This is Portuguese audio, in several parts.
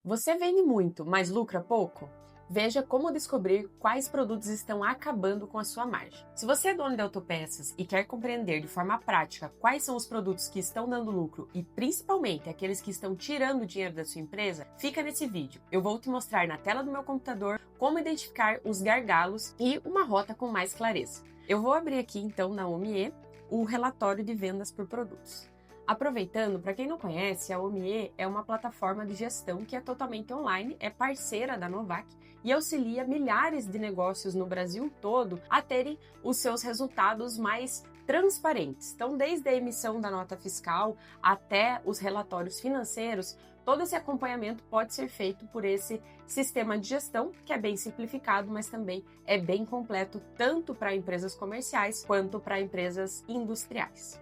Você vende muito, mas lucra pouco? Veja como descobrir quais produtos estão acabando com a sua margem. Se você é dono de autopeças e quer compreender de forma prática quais são os produtos que estão dando lucro e principalmente aqueles que estão tirando dinheiro da sua empresa, fica nesse vídeo. Eu vou te mostrar na tela do meu computador como identificar os gargalos e uma rota com mais clareza. Eu vou abrir aqui então na OMIE o relatório de vendas por produtos. Aproveitando, para quem não conhece, a OMIE é uma plataforma de gestão que é totalmente online, é parceira da Novac e auxilia milhares de negócios no Brasil todo a terem os seus resultados mais transparentes. Então, desde a emissão da nota fiscal até os relatórios financeiros, todo esse acompanhamento pode ser feito por esse sistema de gestão, que é bem simplificado, mas também é bem completo tanto para empresas comerciais quanto para empresas industriais.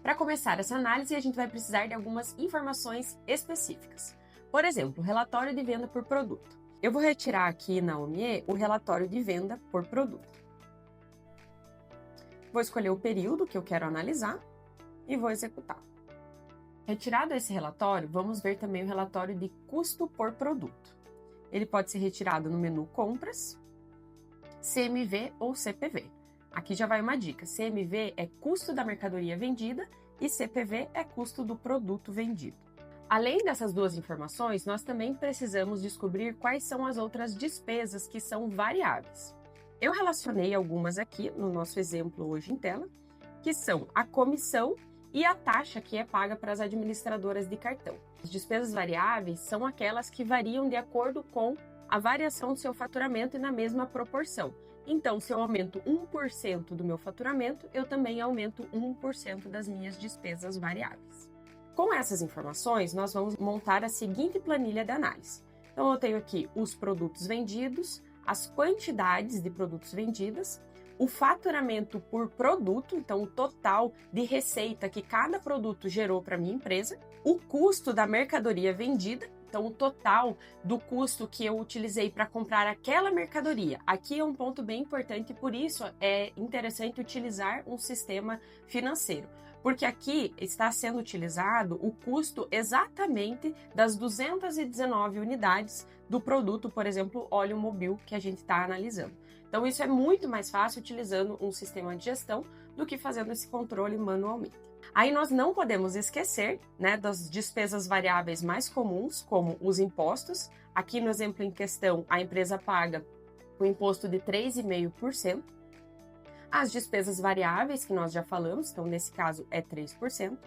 Para começar essa análise, a gente vai precisar de algumas informações específicas. Por exemplo, relatório de venda por produto. Eu vou retirar aqui na OMIE o relatório de venda por produto. Vou escolher o período que eu quero analisar e vou executar. Retirado esse relatório, vamos ver também o relatório de custo por produto. Ele pode ser retirado no menu Compras, CMV ou CPV. Aqui já vai uma dica, CMV é custo da mercadoria vendida e CPV é custo do produto vendido. Além dessas duas informações, nós também precisamos descobrir quais são as outras despesas que são variáveis. Eu relacionei algumas aqui no nosso exemplo hoje em tela, que são a comissão e a taxa que é paga para as administradoras de cartão. As despesas variáveis são aquelas que variam de acordo com a variação do seu faturamento e na mesma proporção. Então, se eu aumento 1% do meu faturamento, eu também aumento 1% das minhas despesas variáveis. Com essas informações, nós vamos montar a seguinte planilha de análise. Então, eu tenho aqui os produtos vendidos, as quantidades de produtos vendidas, o faturamento por produto, então o total de receita que cada produto gerou para a minha empresa, o custo da mercadoria vendida, então, o total do custo que eu utilizei para comprar aquela mercadoria. Aqui é um ponto bem importante, por isso é interessante utilizar um sistema financeiro. Porque aqui está sendo utilizado o custo exatamente das 219 unidades do produto, por exemplo, óleo mobil que a gente está analisando. Então, isso é muito mais fácil utilizando um sistema de gestão do que fazendo esse controle manualmente. Aí nós não podemos esquecer, das despesas variáveis mais comuns, como os impostos. Aqui no exemplo em questão, a empresa paga o imposto de 3,5%. As despesas variáveis, que nós já falamos, então nesse caso é 3%.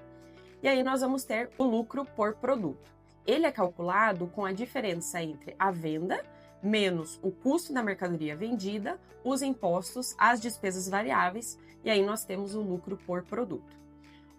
E aí nós vamos ter o lucro por produto. Ele é calculado com a diferença entre a venda menos o custo da mercadoria vendida, os impostos, as despesas variáveis, e aí nós temos o lucro por produto.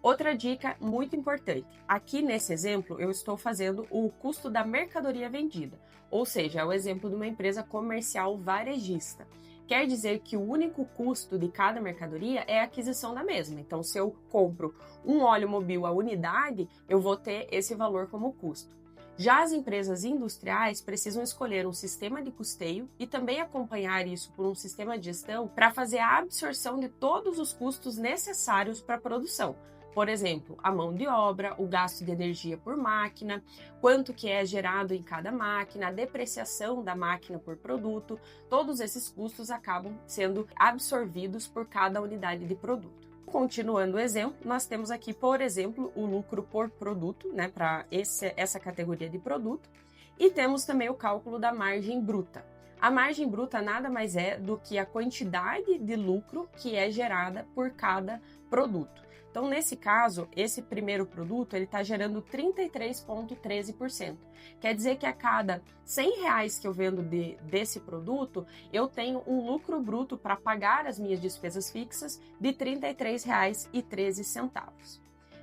Outra dica muito importante, aqui nesse exemplo eu estou fazendo o custo da mercadoria vendida, ou seja, é o exemplo de uma empresa comercial varejista. Quer dizer que o único custo de cada mercadoria é a aquisição da mesma. Então, se eu compro um óleo mobil a unidade, eu vou ter esse valor como custo. Já as empresas industriais precisam escolher um sistema de custeio e também acompanhar isso por um sistema de gestão para fazer a absorção de todos os custos necessários para a produção. Por exemplo, a mão de obra, o gasto de energia por máquina, quanto que é gerado em cada máquina, a depreciação da máquina por produto, todos esses custos acabam sendo absorvidos por cada unidade de produto. Continuando o exemplo, nós temos aqui, por exemplo, o lucro por produto, para essa categoria de produto, e temos também o cálculo da margem bruta. A margem bruta nada mais é do que a quantidade de lucro que é gerada por cada produto. Então, nesse caso, esse primeiro produto ele está gerando 33,13%. Quer dizer que a cada R$100 que eu vendo desse produto, eu tenho um lucro bruto para pagar as minhas despesas fixas de R$ 33,13.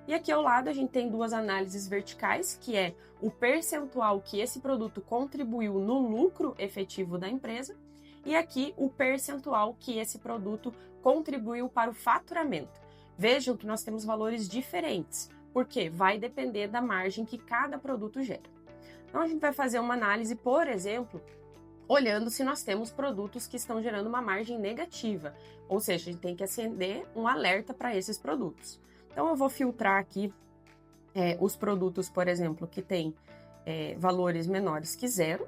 E aqui ao lado a gente tem duas análises verticais, que é o percentual que esse produto contribuiu no lucro efetivo da empresa, e aqui o percentual que esse produto contribuiu para o faturamento. Vejam que nós temos valores diferentes, porque vai depender da margem que cada produto gera. Então, a gente vai fazer uma análise, por exemplo, olhando se nós temos produtos que estão gerando uma margem negativa, ou seja, a gente tem que acender um alerta para esses produtos. Então, eu vou filtrar aqui os produtos, por exemplo, que tem valores menores que zero.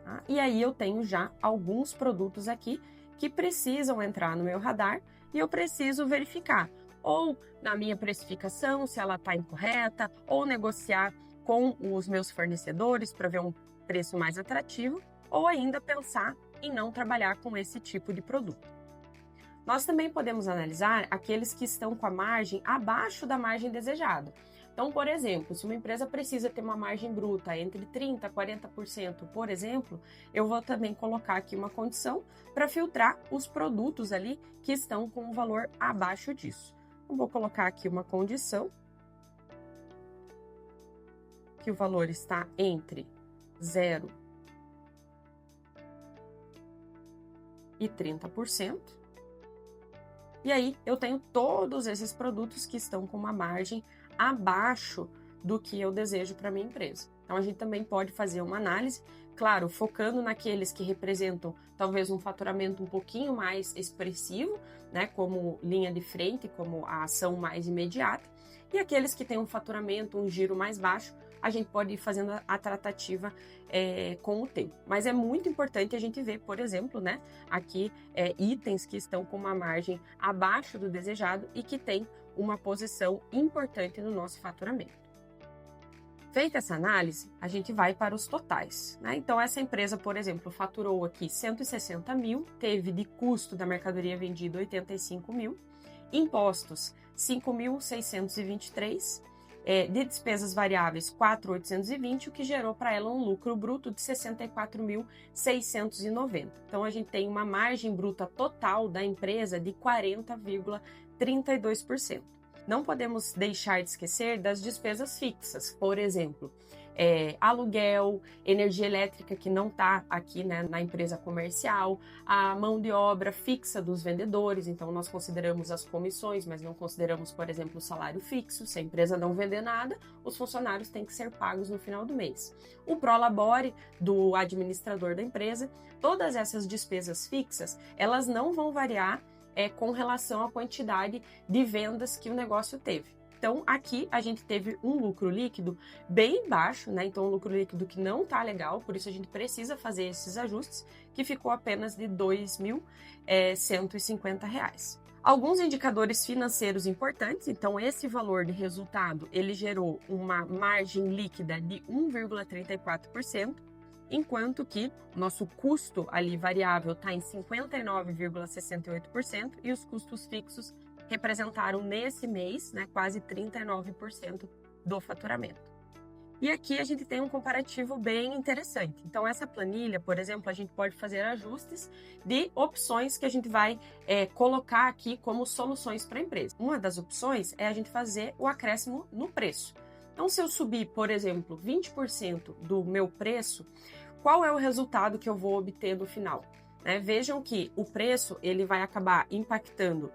Tá? E aí eu tenho já alguns produtos aqui que precisam entrar no meu radar e eu preciso verificar ou na minha precificação se ela está incorreta, ou negociar com os meus fornecedores para ver um preço mais atrativo, ou ainda pensar em não trabalhar com esse tipo de produto. Nós também podemos analisar aqueles que estão com a margem abaixo da margem desejada. Então, por exemplo, se uma empresa precisa ter uma margem bruta entre 30% a 40%, por exemplo, eu vou também colocar aqui uma condição para filtrar os produtos ali que estão com um valor abaixo disso. Eu vou colocar aqui uma condição que o valor está entre 0 e 30%. E aí eu tenho todos esses produtos que estão com uma margem abaixo do que eu desejo para minha empresa. Então a gente também pode fazer uma análise, claro, focando naqueles que representam talvez um faturamento um pouquinho mais expressivo, né, como linha de frente, como a ação mais imediata, e aqueles que têm um faturamento, um giro mais baixo, a gente pode ir fazendo a tratativa com o tempo. Mas é muito importante a gente ver, por exemplo, né, aqui itens que estão com uma margem abaixo do desejado e que tem uma posição importante no nosso faturamento. Feita essa análise, a gente vai para os totais, né? Então, essa empresa, por exemplo, faturou aqui 160 mil, teve de custo da mercadoria vendida 85 mil, impostos 5.623, de despesas variáveis 4.820, o que gerou para ela um lucro bruto de 64.690. Então, a gente tem uma margem bruta total da empresa de 40,32%. Não podemos deixar de esquecer das despesas fixas, por exemplo, aluguel, energia elétrica que não está aqui, né, na empresa comercial, a mão de obra fixa dos vendedores, então nós consideramos as comissões, mas não consideramos, por exemplo, o salário fixo. Se a empresa não vender nada, os funcionários têm que ser pagos no final do mês. O prolabore do administrador da empresa, todas essas despesas fixas, elas não vão variar com relação à quantidade de vendas que o negócio teve. Então, aqui a gente teve um lucro líquido bem baixo, né? Então, um lucro líquido que não tá legal, por isso a gente precisa fazer esses ajustes, que ficou apenas de R$ 2.150. Alguns indicadores financeiros importantes, então esse valor de resultado, ele gerou uma margem líquida de 1,34%, enquanto que o nosso custo ali variável está em 59,68% e os custos fixos representaram nesse mês, né, quase 39% do faturamento. E aqui a gente tem um comparativo bem interessante. Então, essa planilha, por exemplo, a gente pode fazer ajustes de opções que a gente vai colocar aqui como soluções para a empresa. Uma das opções é a gente fazer o acréscimo no preço. Então, se eu subir, por exemplo, 20% do meu preço, qual é o resultado que eu vou obter no final? Vejam que o preço ele vai acabar impactando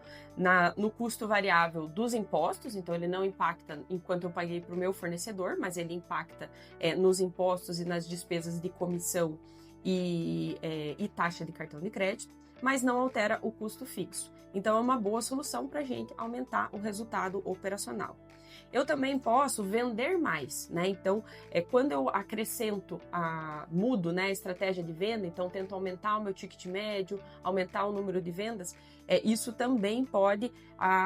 no custo variável dos impostos, então ele não impacta enquanto eu paguei para o meu fornecedor, mas ele impacta nos impostos e nas despesas de comissão e taxa de cartão de crédito, mas não altera o custo fixo. Então é uma boa solução para a gente aumentar o resultado operacional. Eu também posso vender mais, né? Então, quando eu acrescento, mudo, né, a estratégia de venda, então tento aumentar o meu ticket médio, aumentar o número de vendas, isso também pode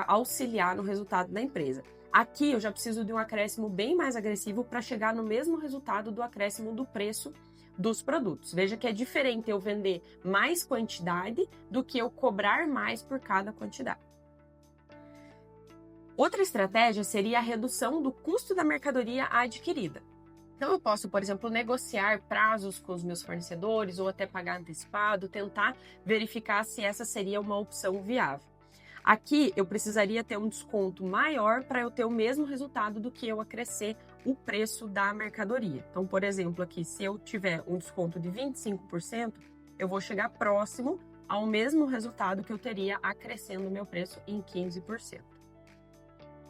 auxiliar no resultado da empresa. Aqui eu já preciso de um acréscimo bem mais agressivo para chegar no mesmo resultado do acréscimo do preço dos produtos. Veja que é diferente eu vender mais quantidade do que eu cobrar mais por cada quantidade. Outra estratégia seria a redução do custo da mercadoria adquirida. Então, eu posso, por exemplo, negociar prazos com os meus fornecedores ou até pagar antecipado, tentar verificar se essa seria uma opção viável. Aqui, eu precisaria ter um desconto maior para eu ter o mesmo resultado do que eu acrescer o preço da mercadoria. Então, por exemplo, aqui, se eu tiver um desconto de 25%, eu vou chegar próximo ao mesmo resultado que eu teria acrescendo o meu preço em 15%.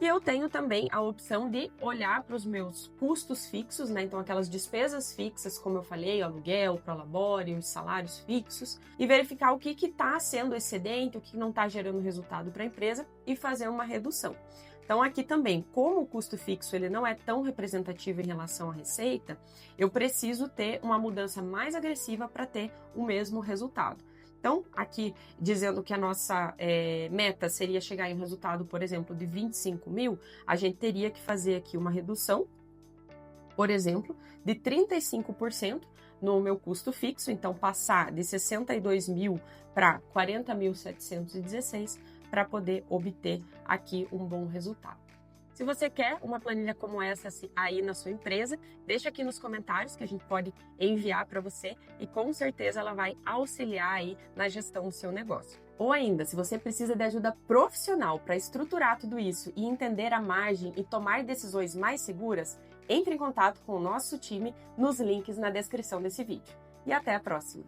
E eu tenho também a opção de olhar para os meus custos fixos, né? Então, aquelas despesas fixas, como eu falei, o aluguel, o prolabore, os salários fixos, e verificar o que está sendo excedente, o que não está gerando resultado para a empresa e fazer uma redução. Então aqui também, como o custo fixo ele não é tão representativo em relação à receita, eu preciso ter uma mudança mais agressiva para ter o mesmo resultado. Então, aqui dizendo que a nossa meta seria chegar em um resultado, por exemplo, de 25 mil, a gente teria que fazer aqui uma redução, por exemplo, de 35% no meu custo fixo, então passar de 62 mil para 40.716 para poder obter aqui um bom resultado. Se você quer uma planilha como essa aí na sua empresa, deixa aqui nos comentários que a gente pode enviar para você e com certeza ela vai auxiliar aí na gestão do seu negócio. Ou ainda, se você precisa de ajuda profissional para estruturar tudo isso e entender a margem e tomar decisões mais seguras, entre em contato com o nosso time nos links na descrição desse vídeo. E até a próxima!